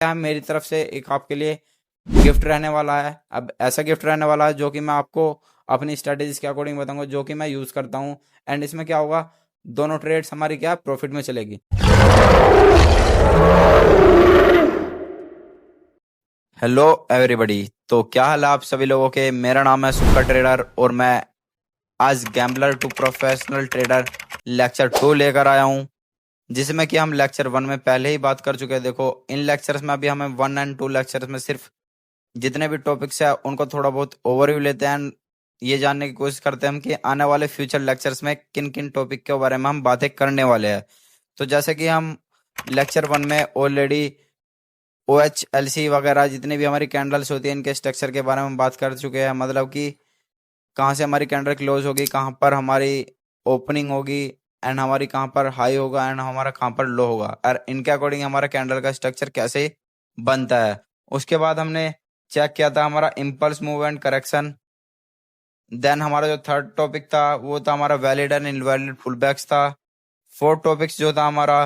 है मेरी तरफ से एक आपके लिए गिफ्ट रहने वाला है। अब ऐसा गिफ्ट रहने वाला है जो कि मैं आपको अपनी स्ट्रेटेजीज के अकॉर्डिंग बताऊंगा, जो कि मैं यूज करता हूँ। एंड इसमें क्या होगा, दोनों ट्रेड्स हमारी क्या प्रॉफिट में चलेगी। हेलो एवरीबॉडी, तो क्या हाल है आप सभी लोगों के। मेरा नाम है सुपर ट्रेडर और मैं आज gambler to professional trader lecture 2 लेकर आया हूँ, जिसमें कि हम लेक्चर 1 में पहले ही बात कर चुके हैं। देखो इन लेक्चर्स में अभी हमें 1 एंड 2 लेक्चर्स में सिर्फ जितने भी टॉपिक्स है उनको थोड़ा बहुत ओवरव्यू लेते हैं and ये जानने की कोशिश करते हैं हम कि आने वाले फ्यूचर लेक्चर्स में किन किन टॉपिक के बारे में हम बातें करने वाले हैं। तो जैसे कि हम लेक्चर 1 में ऑलरेडी OHLC वगैरह जितनी भी हमारी कैंडल्स होती है इनके स्ट्रक्चर के बारे में बात कर चुके हैं। मतलब कि कहाँ से हमारी कैंडल क्लोज होगी, कहाँ पर हमारी ओपनिंग होगी, एंड हमारी कहाँ पर हाई होगा एंड हमारा कहाँ पर लो होगा, और इनके अकॉर्डिंग हमारा कैंडल का स्ट्रक्चर कैसे बनता है। उसके बाद हमने चेक किया था हमारा impulse move and correction. Then हमारा जो थर्ड टॉपिक था वो था हमारा वैलिड एंड इनवैलिड पुलबैक्स था। फोर्थ टॉपिक्स जो था हमारा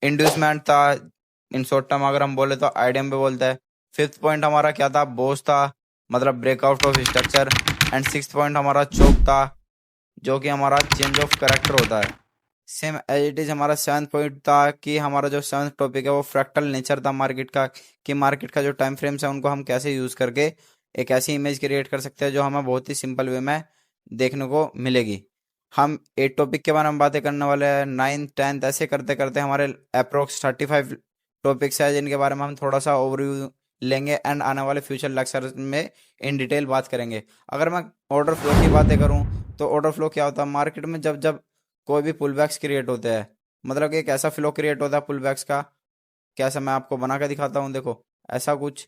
इंड्यूसमेंट था, इन शॉर्ट टर्म अगर हम बोले तो आईडीएम पे बोलते हैं। फिफ्थ पॉइंट हमारा क्या था, बोस था, मतलब breakout of structure. And six point हमारा चोक था, जो कि हमारा चेंज ऑफ करेक्टर होता है। सेम एज इट इज हमारा सेवन्थ पॉइंट था कि हमारा जो सेवन्थ टॉपिक है वो फ्रैक्टल नेचर था मार्केट का, कि मार्केट का जो टाइम फ्रेम्स है उनको हम कैसे यूज करके एक ऐसी इमेज क्रिएट कर सकते हैं जो हमें बहुत ही सिंपल वे में देखने को मिलेगी। हम 8 टॉपिक के बारे में बातें करने वाले हैं, 9th 10th ऐसे करते करते हमारे अप्रोक्स 35 टॉपिक्स है जिनके बारे में हम थोड़ा सा ओवरव्यू लेंगे एंड आने वाले फ्यूचर लेक्चर में इन डिटेल बात करेंगे। अगर मैं ऑर्डर फ्लो की बातें करूं तो ऑर्डर फ्लो क्या होता है मार्केट में, जब जब कोई भी पुलबैक्स क्रिएट होते हैं, मतलब कि एक ऐसा फ्लो क्रिएट होता है पुलबैक्स का। कैसा, मैं आपको बना के दिखाता हूँ, देखो ऐसा कुछ।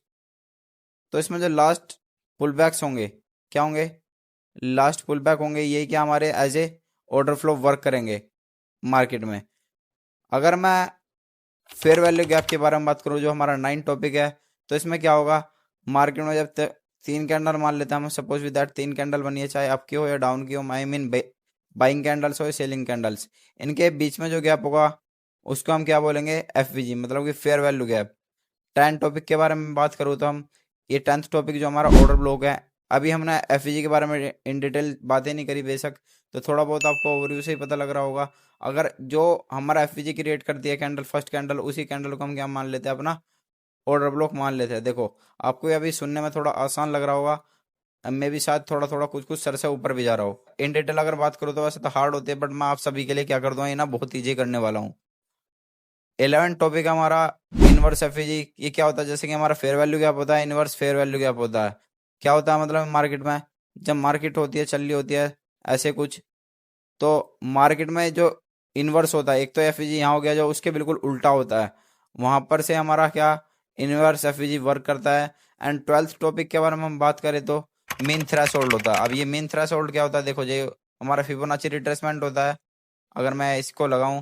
तो इसमें जो लास्ट पुलबैक्स होंगे क्या होंगे, लास्ट पुलबैक होंगे, यही क्या हमारे as a order flow work करेंगे मार्केट में। अगर मैं फेयर वैल्यू गैप के बारे में बात करूँ जो हमारा 9 टॉपिक है, तो इसमें क्या होगा, मार्केट में जब तीन कैंडल मान लेते हैं हम, सपोज विद दैट 3 कैंडल बनी है, चाहे अप की हो या डाउन की हो, आई मीन बाइंग कैंडल्स हो या सेलिंग कैंडल्स, इनके बीच में जो गैप होगा उसको हम क्या बोलेंगे, FVG, मतलब कि फेयर वैल्यू गैप। 10 टॉपिक के बारे में बात करूँ तो हम, ये 10th टॉपिक जो हमारा ऑर्डर ब्लॉक है, अभी हमने FVG के बारे में इन डिटेल बातें नहीं करी बेशक, तो थोड़ा बहुत आपको ओवरव्यू से ही पता लग रहा होगा। अगर जो हमारा FVG क्रिएट करती है कैंडल, फर्स्ट कैंडल, उसी कैंडल को हम क्या मान लेते हैं, अपना ऑर्डर ब्लॉक मान लेते हैं। देखो आपको ये अभी सुनने में थोड़ा आसान लग रहा होगा, मैं भी शायद थोड़ा थोड़ा कुछ कुछ सर से ऊपर भी जा रहा हूँ। इन डिटेल अगर बात करूँ तो वैसे तो हार्ड होती है, बट मैं आप सभी के लिए क्या कर दूंगा, ये ना बहुत ईजी करने वाला हूँ। 11 टॉपिक हमारा इनवर्स एफईजी। ये क्या होता है, जैसे कि हमारा फेयर वैल्यू गैप होता है, इनवर्स फेयर वैल्यू गैप होता है। क्या होता है मतलब मार्केट में, जब मार्केट होती है, चल रही होती है ऐसे कुछ, तो मार्केट में जो इनवर्स होता है, एक तो एफईजी यहाँ हो गया जो उसके बिल्कुल उल्टा होता है, वहां पर से हमारा क्या इनवर्स एफईजी वर्क करता है। एंड 12th टॉपिक के बारे में हम बात करें तो मीन थ्रेशोल्ड होता है। अब ये मीन थ्रेशोल्ड क्या होता है, देखो ये हमारा फिबोनाची रिट्रेसमेंट होता है। अगर मैं इसको लगाऊं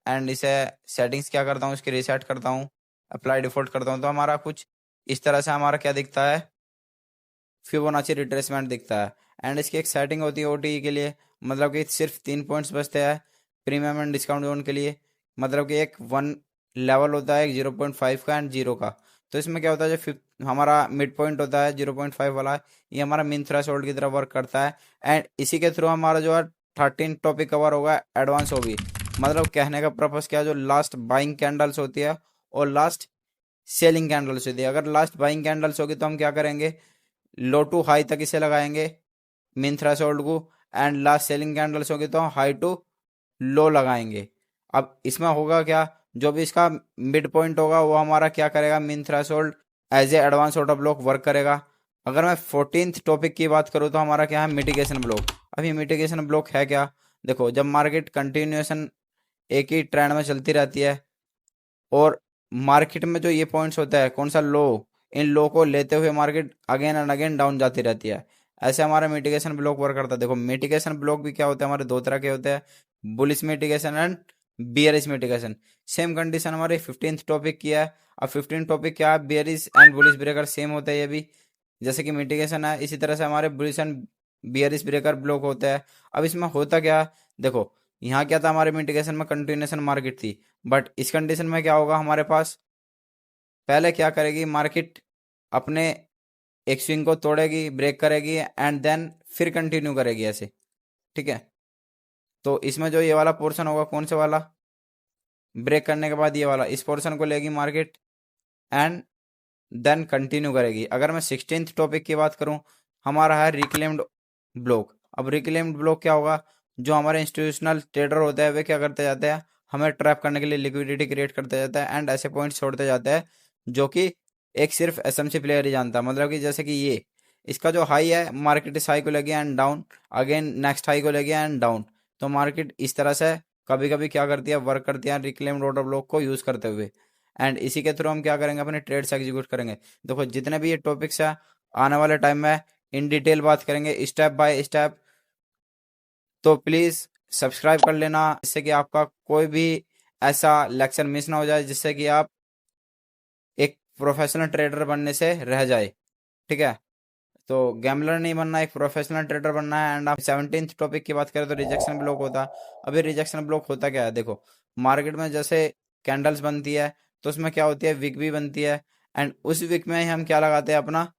एंड इसे सेटिंग्स क्या करता हूँ, इसकी रीसेट करता हूँ, अप्लाई डिफॉल्ट करता हूँ, तो हमारा कुछ इस तरह से हमारा क्या दिखता है, फिबोनाची रिट्रेसमेंट दिखता है। एंड इसकी एक सेटिंग होती है OTE के लिए, मतलब कि सिर्फ 3 पॉइंट्स बचते हैं प्रीमियम एंड डिस्काउंट जोन के लिए। मतलब कि एक 1 लेवल होता है, एक 0.5 का एंड 0 का। तो इसमें क्या होता है, जो हमारा मिड पॉइंट होता है 0.5 वाला, ये हमारा मिन थ्रेशोल्ड की तरह वर्क करता है। एंड इसी के थ्रू हमारा जो है 13 टॉपिक कवर होगा, एडवांस होगी। मतलब कहने का पर्पस क्या है, जो लास्ट बाइंग कैंडल्स होती है और लास्ट सेलिंग कैंडल्स होती है, अगर लास्ट बाइंग कैंडल्स होगी तो हम क्या करेंगे, लो टू हाई तक इसे लगाएंगे मिन थ्रेशोल्ड को। एंड लास्ट सेलिंग कैंडल्स होगी तो हाई टू लो लगाएंगे। अब इसमें होगा क्या, जो भी इसका मिड पॉइंट होगा वो हमारा क्या करेगा, min threshold as a advance order block work करेगा। अगर मैं 14th टॉपिक की बात करूँ तो हमारा क्या है, मिटिगेशन ब्लॉक। अब ये मिटिगेशन ब्लॉक है क्या, देखो जब मार्केट कंटिन्यूएशन एक ही ट्रेंड में चलती रहती है और मार्केट में जो ये पॉइंट्स होता है, कौन सा लो, इन लो को लेते हुए market again and again down जाती रहती है, ऐसे हमारा मिटिगेशन ब्लॉक वर्क करता है। देखो मिटिगेशन ब्लॉक भी क्या होता है, हमारे दो तरह के होते हैं, bullish mitigation and bearish mitigation. Same condition हमारी 15th टॉपिक की है। अब 15 टॉपिक क्या है, bearish and bullish breaker same होता है ये भी, जैसे कि मिटिगेशन है इसी तरह से हमारे bullish and bearish breaker block होते हैं। अब इसमें होता क्या है, देखो यहाँ क्या था, हमारे मिटिगेशन में कंटिन्यूएशन मार्केट थी, बट इस कंडीशन में क्या होगा हमारे पास, पहले क्या करेगी मार्केट, अपने एक स्विंग को तोड़ेगी, ब्रेक करेगी एंड देन फिर कंटिन्यू करेगी ऐसे। ठीक है, तो इसमें जो ये वाला पोर्शन होगा, कौन सा वाला, ब्रेक करने के बाद ये वाला, इस पोर्शन को लेगी मार्केट एंड देन कंटिन्यू करेगी। अगर मैं 16th टॉपिक की बात करूं, हमारा है रिक्लेम्ड ब्लॉक। अब रिक्लेम्ड ब्लॉक क्या होगा, जो हमारे इंस्टीट्यूशनल ट्रेडर होते हैं वे क्या करते जाते हैं, हमें ट्रैप करने के लिए लिक्विडिटी क्रिएट करते जाते हैं एंड ऐसे पॉइंट्स छोड़ते जाते हैं जो कि एक सिर्फ एसएमसी प्लेयर ही जानता है। मतलब कि जैसे कि ये इसका जो हाई है, मार्केट इस हाई को लेगी and down, again next high को लेगी एंड डाउन। तो मार्केट इस तरह से कभी कभी क्या करती है, वर्क करती है रिक्लेम्ड ऑर्डर ब्लॉक को यूज करते हुए। एंड इसी के थ्रू हम क्या करेंगे, अपने ट्रेड्स एग्जीक्यूट करेंगे। देखो जितने भी ये टॉपिक्स है, आने वाले टाइम में इन डिटेल बात करेंगे स्टेप बाय स्टेप। तो प्लीज सब्सक्राइब कर लेना, जिससे कि आपका कोई भी ऐसा लेक्चर मिस ना हो जाए, जिससे कि आप एक प्रोफेशनल ट्रेडर बनने से रह जाए। ठीक है, तो गैम्बलर नहीं बनना, एक प्रोफेशनल ट्रेडर बनना है। एंड आप 17th टॉपिक की बात करें तो रिजेक्शन ब्लॉक होता है। अभी रिजेक्शन ब्लॉक होता क्या है, देखो मार्केट में जैसे कैंडल्स बनती है, तो उसमें क्या होती है, विक भी बनती है एंड उस विक में ही हम क्या लगाते हैं, अपना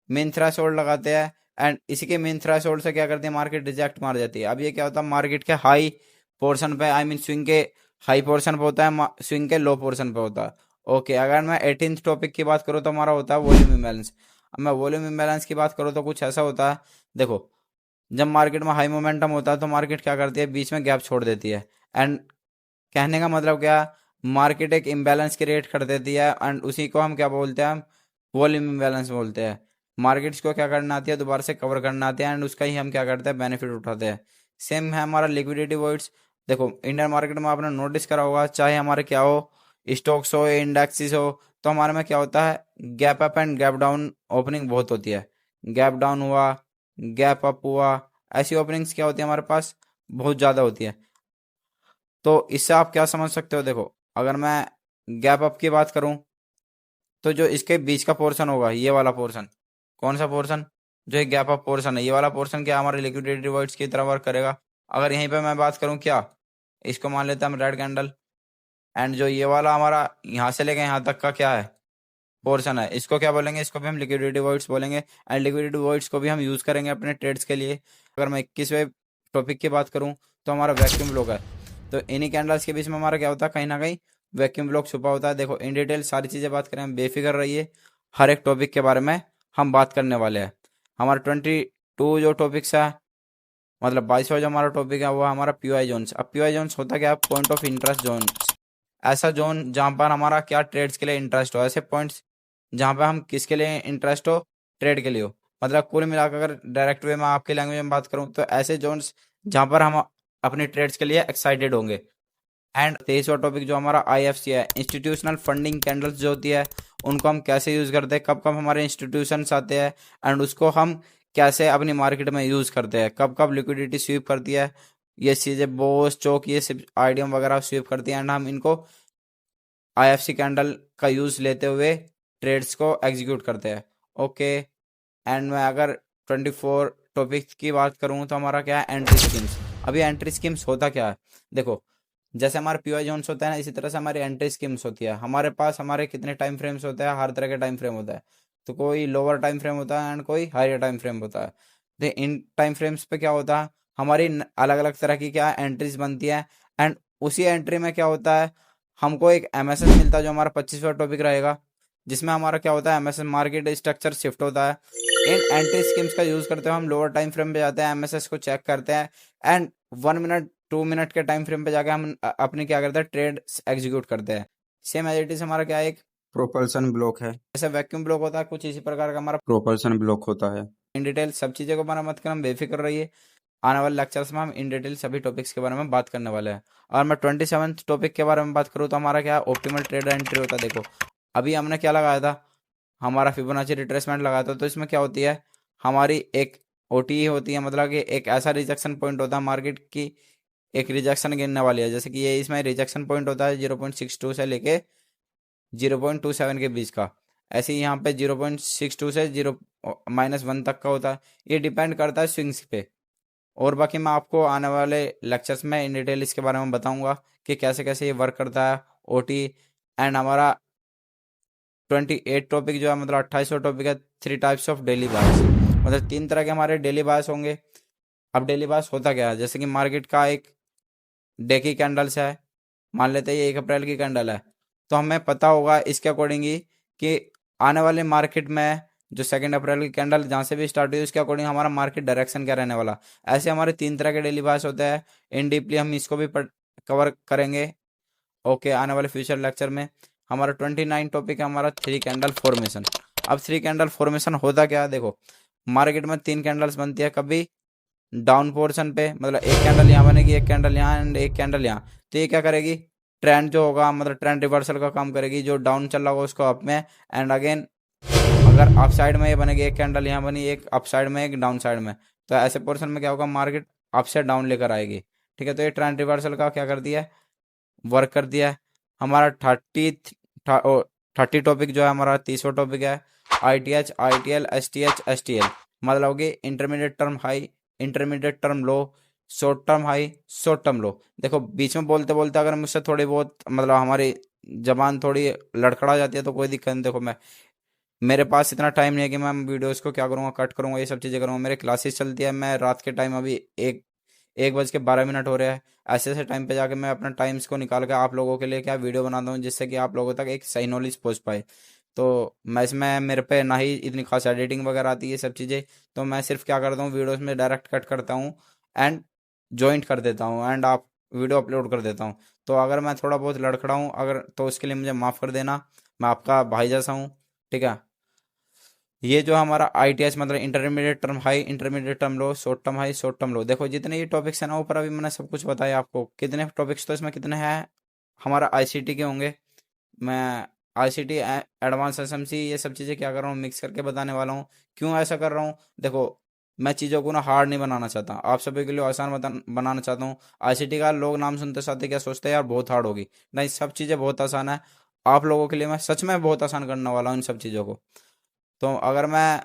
मेन थ्रेशोल्ड लगाते हैं एंड इसी के मेन थ्रेशोल्ड से क्या करते हैं, मार्केट रिजेक्ट मार जाती है। अब ये क्या होता है, मार्केट के हाई पोर्शन पे, आई मीन स्विंग के हाई पोर्शन पे होता है, स्विंग के लो पोर्शन पे होता है। ओके, अगर मैं 18th टॉपिक की बात करूँ तो हमारा होता है वॉल्यूम इम्बैलेंस। अब मैं वॉल्यूम इम्बैलेंस की बात करूँ तो कुछ ऐसा होता है, देखो जब मार्केट में हाई मोमेंटम होता है तो मार्केट क्या करती है, बीच में गैप छोड़ देती है। एंड कहने का मतलब क्या, मार्केट एक इम्बैलेंस क्रिएट कर देती है एंड उसी को हम क्या बोलते हैं, वॉल्यूम इम्बैलेंस बोलते हैं। मार्केट्स को क्या करना आती है, दोबारा से कवर करना आती है एंड उसका ही हम क्या करते हैं, बेनिफिट उठाते हैं। सेम है हमारा लिक्विडिटी वॉइड्स। देखो इंडियन मार्केट में आपने नोटिस करा होगा, चाहे हमारे क्या हो, स्टॉक्स हो, इंडेक्सेस हो, तो हमारे में क्या होता है, gap up and gap down opening बहुत होती है। गैप डाउन हुआ, गैप अप हुआ, ऐसी ओपनिंग्स क्या होती है हमारे पास, बहुत ज़्यादा होती है। तो इससे आप क्या समझ सकते हो, देखो अगर मैं गैप अप की बात करूं, तो जो इसके बीच का पोर्शन होगा, ये वाला पोर्शन, कौन सा पोर्शन, जो एक गैप अप पोर्शन है, ये वाला पोर्शन क्या हमारे लिक्विडिटी वर्ड्स की तरह वर्क करेगा। अगर यहीं पे मैं बात करूं क्या, इसको मान लेते हैं हम रेड कैंडल, एंड जो ये वाला हमारा यहाँ से लेके यहाँ तक का क्या है, पोर्शन है, इसको क्या बोलेंगे, इसको भी हम लिक्विडिटी वर्ड्स बोलेंगे एंड लिक्विडिटी वर्ड्स को भी हम यूज करेंगे अपने ट्रेड्स के लिए। अगर मैं 21वें टॉपिक की बात करूं तो हमारा वैक्यूम ब्लॉक है। तो इन्हीं कैंडल्स के बीच में हमारा क्या होता है, कहीं ना कहीं वैक्यूम ब्लॉक छुपा होता है। देखो इन डिटेल सारी चीजें बात करें, हम बेफिक्र रहिए, हर एक टॉपिक के बारे में हम बात करने वाले हैं। हमारा 22 जो टॉपिक्स है, मतलब 22वां जो हमारा टॉपिक है वो है हमारा पीओआई जोन्स। अब पीओआई जोन्स होता क्या है, पॉइंट ऑफ इंटरेस्ट जोन। ऐसा जोन जहां पर हमारा क्या ट्रेड्स के लिए इंटरेस्ट हो, ऐसे पॉइंट्स जहां पर हम किसके लिए इंटरेस्ट हो, ट्रेड के लिए हो। मतलब कुल मिलाकर अगर डायरेक्ट वे में आपकी लैंग्वेज में बात करूं तो ऐसे जोन्स जहां पर हम अपनी ट्रेड्स के लिए एक्साइटेड होंगे। एंड 23वां टॉपिक जो हमारा आईएफसी है, इंस्टीट्यूशनल फंडिंग कैंडल्स जो होती है, उनको हम कैसे यूज करते हैं, कब कब हमारे इंस्टीट्यूशंस आते हैं एंड उसको हम कैसे अपनी मार्केट में यूज करते हैं, कब कब लिक्विडिटी स्वीप करती है, ये चीजें बोस चौक ये सब आईडियम वगैरह स्वीप करती है एंड हम इनको आईएफसी कैंडल का यूज लेते हुए ट्रेड्स को एग्जीक्यूट करते हैं। ओके, एंड मैं अगर 24 टॉपिक की बात करूं तो हमारा क्या है, एंट्री स्कीम्स। अभी एंट्री स्कीम्स होता क्या है, देखो जैसे हमारे पीओआई जोन्स होता है ना, इसी तरह से हमारी एंट्री स्कीम्स होती है। हमारे पास हमारे कितने टाइम फ्रेम्स होते हैं, हर तरह के टाइम फ्रेम होता है। तो कोई लोअर टाइम फ्रेम होता है एंड कोई हायर टाइम फ्रेम होता है। तो इन टाइम फ्रेम्स पे क्या होता है, हमारी अलग अलग तरह की क्या एंट्रीज बनती है एंड उसी एंट्री में क्या होता है, हमको एक एमएसएस मिलता है जो हमारा 25वां टॉपिक रहेगा, जिसमें हमारा क्या होता है, एमएसएस मार्केट स्ट्रक्चर शिफ्ट होता है। इन एंट्री स्कीम्स का यूज करते हुए हम लोअर टाइम फ्रेम पे जाते हैं, एमएसएस को चेक करते हैं एंड 1 मिनट 2 मिनट के टाइम फ्रेम पे जाके हम अपनी क्या करते हैं, ट्रेड एग्जीक्यूट करते हैं। सेम एज इट इज हमारा क्या है, एक प्रोपल्सन ब्लॉक है। जैसे वैक्यूम ब्लॉक होता है, कुछ इसी प्रकार का हमारा प्रोपल्सन ब्लॉक होता है। इन डिटेल सब चीज़ों के बारे में मत कर, हम बेफिक्र रहिए, आने वाले लेक्चर्स में हम इन डिटेल सभी टॉपिक्स के बारे में बात करने वाले हैं। और मैं 27th टॉपिक के बारे में बात करूँ तो हमारा क्या ऑप्टिमल ट्रेड एंट्री होता है। देखो अभी हमने क्या लगाया था, हमारा फिबोनाची रिट्रेसमेंट लगाया था। तो इसमें क्या होती है, हमारी एक ओटी होती है, मतलब कि एक ऐसा रिजेक्शन पॉइंट होता है मार्केट की, एक रिजेक्शन गिनने वाली है। जैसे कि ये इसमें रिजेक्शन पॉइंट होता है 0.62 से लेके 0.27 के बीच का। ऐसे ही यहाँ पे 0.62 से 0 -1 तक का होता है। ये डिपेंड करता है स्विंग्स पे। और बाकी मैं आपको आने वाले लेक्चर्स में इन डिटेल इसके बारे में बताऊंगा कि कैसे कैसे ये वर्क करता है ओटी एंड हमारा 28 टॉपिक जो है मतलब 28 टॉपिक है। 3 टाइप्स ऑफ डेली बायस, मतलब 3 तरह के हमारे डेली बायस होंगे। अब डेली बायस होता क्या है, जैसे कि मार्केट का एक डे की कैंडल्स है, मान लेते हैं ये 1 अप्रैल की कैंडल है, तो हमें पता होगा इसके अकॉर्डिंग ही कि आने वाले मार्केट में जो 2 अप्रैल की कैंडल जहाँ से भी स्टार्ट हुई उसके अकॉर्डिंग हमारा मार्केट डायरेक्शन क्या रहने वाला। ऐसे हमारे 3 तरह के डेली बायस होते हैं। इन डीपली हम इसको भी कवर करेंगे ओके आने वाले फ्यूचर लेक्चर में। हमारा 29 टॉपिक है हमारा 3 कैंडल फॉर्मेशन। अब 3 कैंडल फॉर्मेशन होता क्या है, देखो मार्केट में 3 कैंडल्स बनती है, कभी डाउन पोर्शन पे मतलब एक कैंडल यहाँ बनेगी, एक कैंडल यहाँ एंड एक कैंडल यहाँ, तो ये क्या करेगी, ट्रेंड जो होगा मतलब ट्रेंड रिवर्सल का काम करेगी, जो डाउन चल रहा होगा उसको अप में, एंड अगेन अगर अप साइड में ये बनेगी, एक कैंडल यहाँ बनी, एक अप साइड में एक डाउन साइड में, तो ऐसे पोर्शन में क्या होगा, मार्केट अप से डाउन लेकर आएगी। ठीक है, तो ये ट्रेंड रिवर्सल का क्या कर दिया है, वर्क कर दिया है। हमारा 30 टॉपिक जो है हमारा 30वां टॉपिक है ITH ITL STH STL, मतलब कि intermediate term high, intermediate term लो, short term high, short term लो। देखो बीच में बोलते बोलते अगर मुझसे थोड़ी बहुत मतलब हमारी जबान थोड़ी लड़खड़ा जाती है तो कोई दिक्कत नहीं। देखो मैं मेरे पास इतना टाइम नहीं है कि मैं वीडियोस को क्या करूँगा, कट करूँगा, ये सब चीज़ें करूँगा। मेरे क्लासेस चलती है, मैं रात के टाइम अभी 1:12 हो रहा है, ऐसे ऐसे टाइम पे जाके मैं अपना टाइम्स को निकाल के आप लोगों के लिए क्या वीडियो बनाता हूँ, जिससे कि आप लोगों तक एक सही नॉलेज पहुँच पाए। तो मैं इसमें मेरे पे ना ही इतनी खास एडिटिंग वगैरह आती है सब चीज़ें, तो मैं सिर्फ क्या करता हूँ वीडियोस में डायरेक्ट कट करता हूँ एंड जॉइंट कर देता हूँ एंड आप वीडियो अपलोड कर देता हूँ। तो अगर मैं थोड़ा बहुत लड़खड़ा हूँ अगर, तो उसके लिए मुझे माफ़ कर देना, मैं आपका भाई जैसा हूँ। ठीक है, ये जो हमारा ITH मतलब intermediate term high, intermediate term लो, short term high, short term लो, देखो जितने ये टॉपिक्स हैं ना ऊपर अभी मैंने सब कुछ बताया आपको, कितने टॉपिक्स तो इसमें कितने हैं हमारा ICT के होंगे। मैं ICT एडवांस SMC ये सब चीज़ें क्या कर रहा हूँ, मिक्स करके बताने वाला हूँ। क्यों ऐसा कर रहा हूँ, देखो मैं चीज़ों को ना हार्ड नहीं बनाना चाहता, आप सभी के लिए आसान बनाना चाहता हूँ। ICT का लोग नाम सुनते साथ ही क्या सोचते हैं यार बहुत हार्ड होगी, नहीं सब चीज़ें बहुत आसान है। आप लोगों के लिए मैं सच में बहुत आसान करने वाला हूँ इन सब चीज़ों को। तो अगर मैं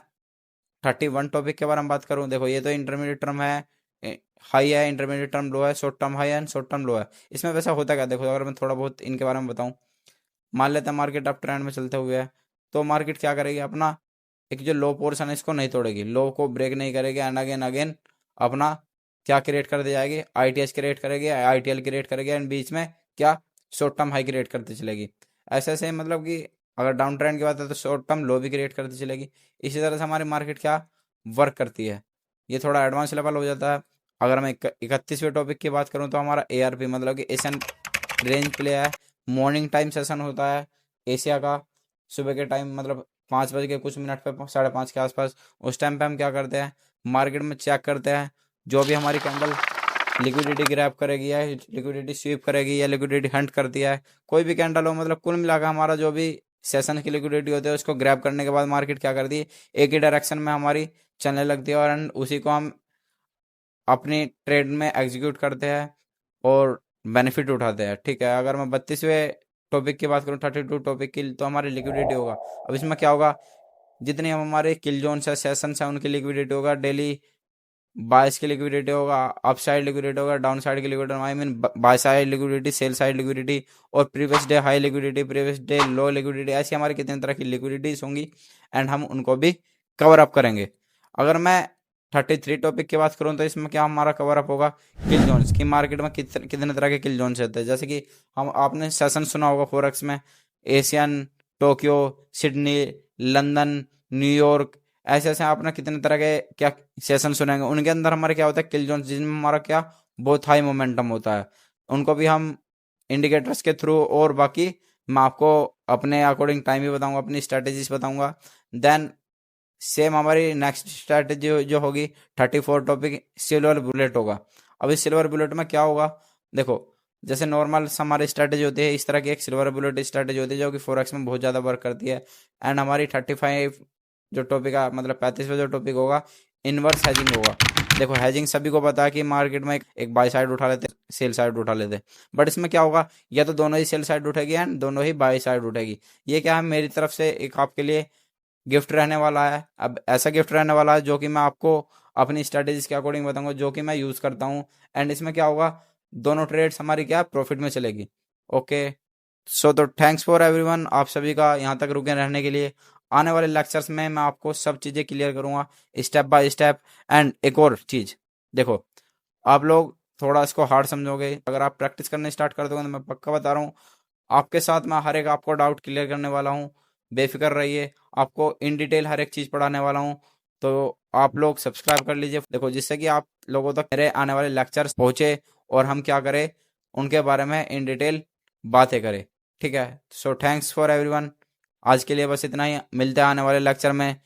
31 टॉपिक के बारे में बात करूँ, देखो ये तो इंटरमीडिएट टर्म है, हाई है, इंटरमीडिएट टर्म लो है, शॉर्ट टर्म हाई है एंड शॉर्ट टर्म लो है। इसमें वैसा होता क्या, देखो अगर मैं थोड़ा बहुत इनके बारे में बताऊँ, मान लेते हैं मार्केट अप ट्रेंड में चलते हुए है, तो मार्केट क्या करेगी, अपना एक जो लो पोर्शन है इसको नहीं तोड़ेगी, लो को ब्रेक नहीं करेगी, एंड अगेन अगेन अपना क्या क्रिएट कर दी जाएगी, ITH क्रिएट करेगी, ITL क्रिएट करेगी, एंड बीच में क्या शॉर्ट टर्म हाई क्रिएट करती चलेगी। ऐसे ऐसे मतलब कि अगर डाउन ट्रेंड की बात है तो शॉर्ट टर्म लो भी क्रिएट करती चलेगी। इसी तरह से हमारी मार्केट क्या वर्क करती है, ये थोड़ा एडवांस लेवल हो जाता है। अगर मैं 31वें टॉपिक की बात करूँ तो हमारा ARP मतलब कि एशियन रेंज प्ले है, मॉर्निंग टाइम सेशन होता है एशिया का, सुबह के टाइम मतलब 5 बज के कुछ मिनट पे, 5:30 के आसपास। उस टाइम पे हम क्या करते हैं, मार्केट में चेक करते हैं जो भी हमारी कैंडल लिक्विडिटी ग्रैब करेगी या लिक्विडिटी स्वीप करेगी या लिक्विडिटी हंट करती है, कोई भी कैंडल हो, मतलब कुल मिलाकर हमारा जो भी सेशन की लिक्विडिटी होती है उसको ग्रैब करने के बाद मार्केट क्या करती है, एक ही डायरेक्शन में हमारी चलने लगती है, और उसी को हम अपनी ट्रेड में एग्जीक्यूट करते हैं और बेनिफिट उठाते हैं। ठीक है, अगर मैं 32वें टॉपिक की बात करूँ, 32 टॉपिक की, तो हमारी लिक्विडिटी होगा। अब इसमें क्या होगा, जितने हम हमारे किल जोन्स है, सेशंस है, उनकी लिक्विडिटी होगा, डेली बाइस की लिक्विडिटी होगा, अप साइड लिक्विडिटी होगा, डाउन साइड की liquidity, I mean buy side liquidity, sell side liquidity, और previous day high liquidity, previous day low liquidity, ऐसी हमारी कितने तरह की लिक्विडिटीज होंगी एंड हम उनको भी कवर अप करेंगे। अगर मैं 33 टॉपिक की बात करूँ तो इसमें क्या हमारा कवर अप होगा, किल जोन्स की मार्केट में कितने तरह के किल जोन्स रहते हैं, जैसे कि हम आपने सेशन सुना होगा फॉरेक्स में, Asian, Tokyo, Sydney, London, New York, ऐसे ऐसे आपने कितने तरह के क्या सेशन सुनेंगे, उनके अंदर हमारे क्या होता है किल जोन, जिनमें हमारा क्या बहुत हाई मोमेंटम होता है, उनको भी हम इंडिकेटर्स के थ्रू, और बाकी मैं आपको अपने अकॉर्डिंग टाइम भी बताऊंगा, अपनी स्ट्रेटेजीज बताऊंगा। देन सेम हमारी नेक्स्ट स्ट्रेटेजी जो होगी 34 टॉपिक सिल्वर बुलेट होगा। अब इस सिल्वर बुलेट में क्या होगा, देखो जैसे नॉर्मल हमारी स्ट्रेटेजी होती है, इस तरह की एक सिल्वर बुलेट स्ट्रेटेजी होती है जो कि फॉरेक्स में बहुत ज़्यादा वर्क करती है। एंड हमारी 35 जो टॉपिक है मतलब 35वां जो टॉपिक होगा, इनवर्स हैजिंग होगा। देखो हैजिंग सभी को पता है कि मार्केट में एक बाय साइड उठा लेते, सेल साइड उठा लेते, बट इसमें क्या होगा, या तो दोनों ही सेल साइड उठेगी एंड दोनों ही बाय साइड उठेगी। ये क्या है, मेरी तरफ से एक आपके लिए गिफ्ट रहने वाला है। अब ऐसा गिफ्ट रहने वाला है जो कि मैं आपको अपनी स्ट्रेटेजीज के अकॉर्डिंग बताऊंगा, जो कि मैं यूज़ करता हूँ। एंड इसमें क्या होगा, दोनों ट्रेड्स हमारी क्या प्रॉफिट में चलेगी। ओके, तो थैंक्स फॉर एवरीवन, आप सभी का यहाँ तक रुके रहने के लिए। आने वाले लेक्चर्स में मैं आपको सब चीज़ें क्लियर करूँगा स्टेप बाय स्टेप। एंड एक और चीज़ देखो, आप लोग थोड़ा इसको हार्ड समझोगे, अगर आप प्रैक्टिस करने स्टार्ट कर दोगे तो मैं पक्का बता रहा हूँ आपके साथ मैं हर एक आपको डाउट क्लियर करने वाला हूँ। बेफिक्र रहिए, आपको इन डिटेल हर एक चीज़ पढ़ाने वाला हूँ। तो आप लोग सब्सक्राइब कर लीजिए, देखो, जिससे कि आप लोगों तक मेरे आने वाले लेक्चर्स पहुँचे और हम क्या करें, उनके बारे में इन डिटेल बातें करें। ठीक है, सो थैंक्स फॉर एवरीवन। आज के लिए बस इतना ही, मिलते हैं आने वाले लेक्चर में।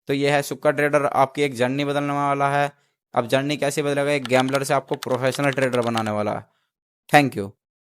तो ये है सुक्का ट्रेडर, आपकी एक जर्नी बदलने वाला है। अब जर्नी कैसे बदलेगा, एक गैम्बलर से आपको प्रोफेशनल ट्रेडर बनाने वाला है। Thank you.